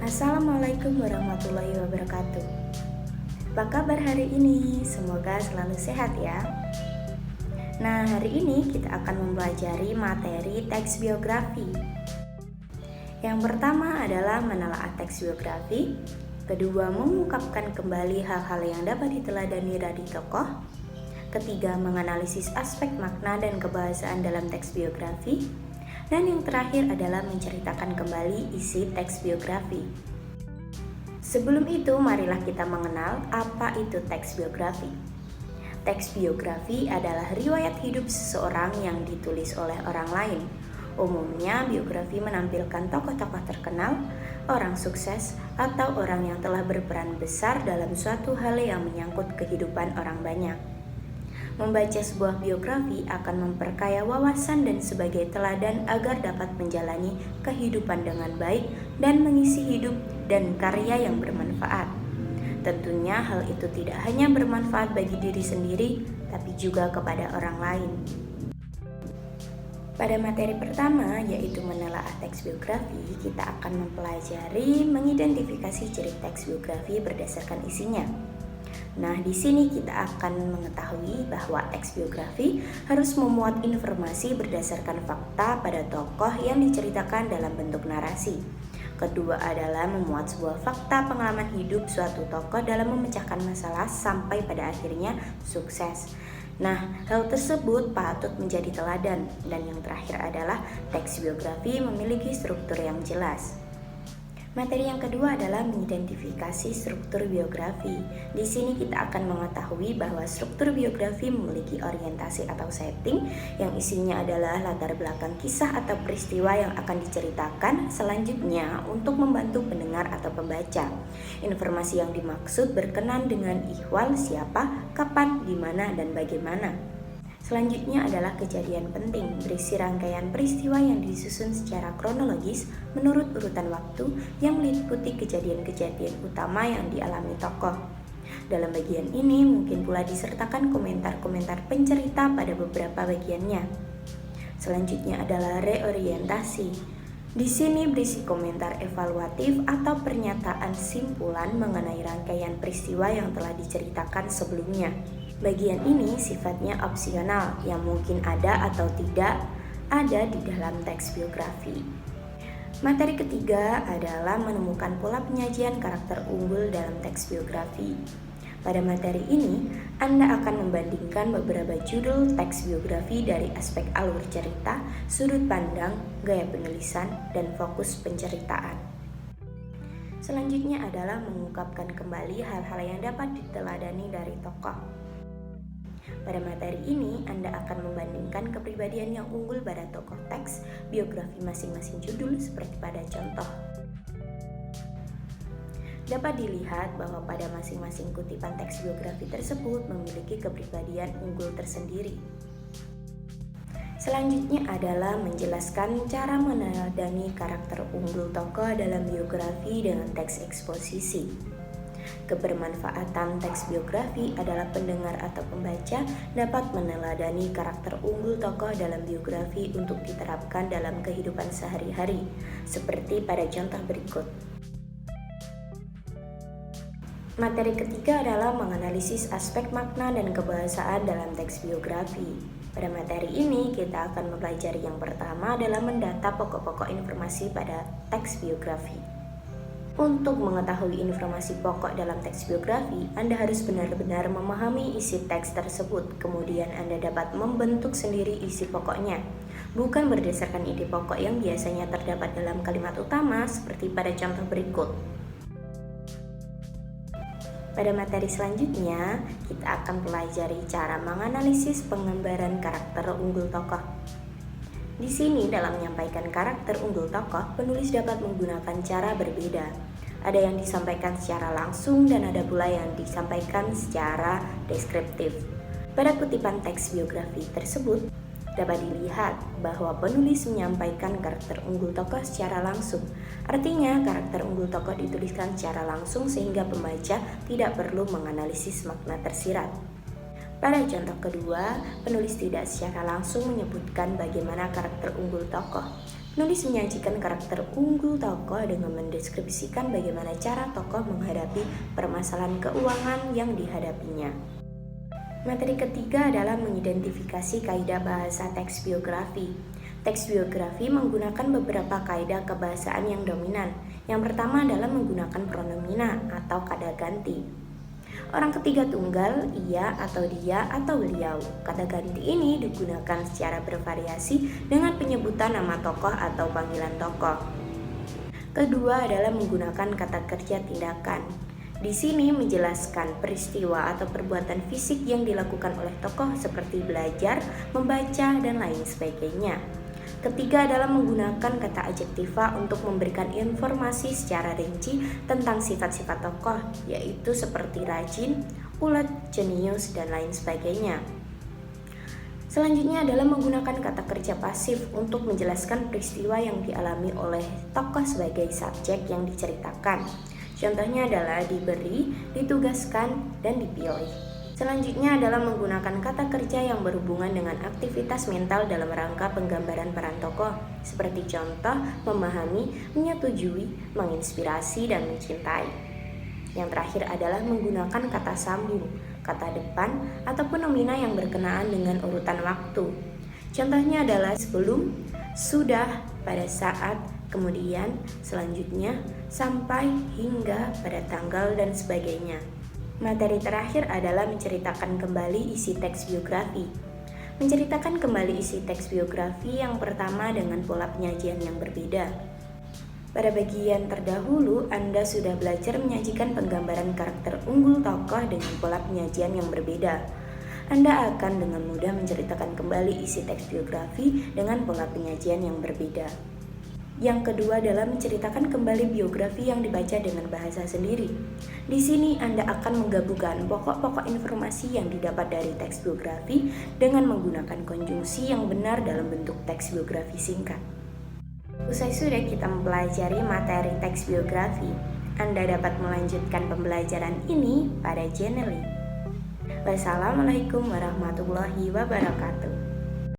Assalamualaikum warahmatullahi wabarakatuh. Apa kabar hari ini? Semoga selalu sehat ya. Nah, hari ini kita akan mempelajari materi teks biografi. Yang pertama adalah menelaah teks biografi. Kedua, mengungkapkan kembali hal-hal yang dapat diteladani dari tokoh. Ketiga, menganalisis aspek makna dan kebahasaan dalam teks biografi. Dan yang terakhir adalah menceritakan kembali isi teks biografi. Sebelum itu, marilah kita mengenal apa itu teks biografi. Teks biografi adalah riwayat hidup seseorang yang ditulis oleh orang lain. Umumnya, biografi menampilkan tokoh-tokoh terkenal, orang sukses, atau orang yang telah berperan besar dalam suatu hal yang menyangkut kehidupan orang banyak. Membaca sebuah biografi akan memperkaya wawasan dan sebagai teladan agar dapat menjalani kehidupan dengan baik dan mengisi hidup dan karya yang bermanfaat. Tentunya hal itu tidak hanya bermanfaat bagi diri sendiri, tapi juga kepada orang lain. Pada materi pertama, yaitu menelaah teks biografi, kita akan mempelajari mengidentifikasi ciri teks biografi berdasarkan isinya. Nah, di sini kita akan mengetahui bahwa teks biografi harus memuat informasi berdasarkan fakta pada tokoh yang diceritakan dalam bentuk narasi. Kedua adalah memuat sebuah fakta pengalaman hidup suatu tokoh dalam memecahkan masalah sampai pada akhirnya sukses. Nah, hal tersebut patut menjadi teladan. Dan yang terakhir adalah teks biografi memiliki struktur yang jelas. Materi yang kedua adalah mengidentifikasi struktur biografi. Di sini kita akan mengetahui bahwa struktur biografi memiliki orientasi atau setting yang isinya adalah latar belakang kisah atau peristiwa yang akan diceritakan selanjutnya untuk membantu pendengar atau pembaca. Informasi yang dimaksud berkenan dengan ihwal siapa, kapan, di mana, dan bagaimana. Selanjutnya adalah kejadian penting, berisi rangkaian peristiwa yang disusun secara kronologis menurut urutan waktu yang meliputi kejadian-kejadian utama yang dialami tokoh. Dalam bagian ini mungkin pula disertakan komentar-komentar pencerita pada beberapa bagiannya. Selanjutnya adalah reorientasi. Di sini berisi komentar evaluatif atau pernyataan simpulan mengenai rangkaian peristiwa yang telah diceritakan sebelumnya. Bagian ini sifatnya opsional yang mungkin ada atau tidak ada di dalam teks biografi. Materi ketiga adalah menemukan pola penyajian karakter unggul dalam teks biografi. Pada materi ini, Anda akan membandingkan beberapa judul teks biografi dari aspek alur cerita, sudut pandang, gaya penulisan, dan fokus penceritaan. Selanjutnya adalah mengungkapkan kembali hal-hal yang dapat diteladani dari tokoh. Pada materi ini, Anda akan membandingkan kepribadian yang unggul pada tokoh teks biografi masing-masing judul seperti pada contoh. Dapat dilihat bahwa pada masing-masing kutipan teks biografi tersebut memiliki kepribadian unggul tersendiri. Selanjutnya adalah menjelaskan cara meneladani karakter unggul tokoh dalam biografi dengan teks eksposisi. Kebermanfaatan teks biografi adalah pendengar atau pembaca dapat meneladani karakter unggul tokoh dalam biografi untuk diterapkan dalam kehidupan sehari-hari, seperti pada contoh berikut. Materi ketiga adalah menganalisis aspek makna dan kebahasaan dalam teks biografi. Pada materi ini, kita akan mempelajari yang pertama adalah mendata pokok-pokok informasi pada teks biografi. Untuk mengetahui informasi pokok dalam teks biografi, Anda harus benar-benar memahami isi teks tersebut. Kemudian Anda dapat membentuk sendiri isi pokoknya, bukan berdasarkan ide pokok yang biasanya terdapat dalam kalimat utama seperti pada contoh berikut. Pada materi selanjutnya, kita akan pelajari cara menganalisis penggambaran karakter unggul tokoh. Di sini, dalam menyampaikan karakter unggul tokoh, penulis dapat menggunakan cara berbeda. Ada yang disampaikan secara langsung dan ada pula yang disampaikan secara deskriptif. Pada kutipan teks biografi tersebut, dapat dilihat bahwa penulis menyampaikan karakter unggul tokoh secara langsung. Artinya, karakter unggul tokoh dituliskan secara langsung sehingga pembaca tidak perlu menganalisis makna tersirat. Pada contoh kedua, penulis tidak secara langsung menyebutkan bagaimana karakter unggul tokoh. Nulis menyajikan karakter unggul tokoh dengan mendeskripsikan bagaimana cara tokoh menghadapi permasalahan keuangan yang dihadapinya. Materi ketiga adalah mengidentifikasi kaidah bahasa teks biografi. Teks biografi menggunakan beberapa kaidah kebahasaan yang dominan. Yang pertama adalah menggunakan pronomina atau kata ganti. Orang ketiga tunggal, ia atau dia atau beliau. Kata ganti ini digunakan secara bervariasi dengan penyebutan nama tokoh atau panggilan tokoh. Kedua adalah menggunakan kata kerja tindakan. Di sini menjelaskan peristiwa atau perbuatan fisik yang dilakukan oleh tokoh seperti belajar, membaca, dan lain sebagainya. Ketiga adalah menggunakan kata adjektiva untuk memberikan informasi secara rinci tentang sifat-sifat tokoh, yaitu seperti rajin, ulet, jenius, dan lain sebagainya. Selanjutnya adalah menggunakan kata kerja pasif untuk menjelaskan peristiwa yang dialami oleh tokoh sebagai subjek yang diceritakan. Contohnya adalah diberi, ditugaskan, dan dipilih. Selanjutnya adalah menggunakan kata kerja yang berhubungan dengan aktivitas mental dalam rangka penggambaran peran tokoh, seperti contoh, memahami, menyetujui, menginspirasi, dan mencintai. Yang terakhir adalah menggunakan kata sambung, kata depan, ataupun nomina yang berkenaan dengan urutan waktu. Contohnya adalah sebelum, sudah, pada saat, kemudian, selanjutnya, sampai, hingga, pada tanggal, dan sebagainya. Materi terakhir adalah menceritakan kembali isi teks biografi. Menceritakan kembali isi teks biografi yang pertama dengan pola penyajian yang berbeda. Pada bagian terdahulu, Anda sudah belajar menyajikan penggambaran karakter unggul tokoh dengan pola penyajian yang berbeda. Anda akan dengan mudah menceritakan kembali isi teks biografi dengan pola penyajian yang berbeda. Yang kedua adalah menceritakan kembali biografi yang dibaca dengan bahasa sendiri. Di sini Anda akan menggabungkan pokok-pokok informasi yang didapat dari teks biografi dengan menggunakan konjungsi yang benar dalam bentuk teks biografi singkat. Usai sudah kita mempelajari materi teks biografi, Anda dapat melanjutkan pembelajaran ini pada Genially. Wassalamualaikum warahmatullahi wabarakatuh.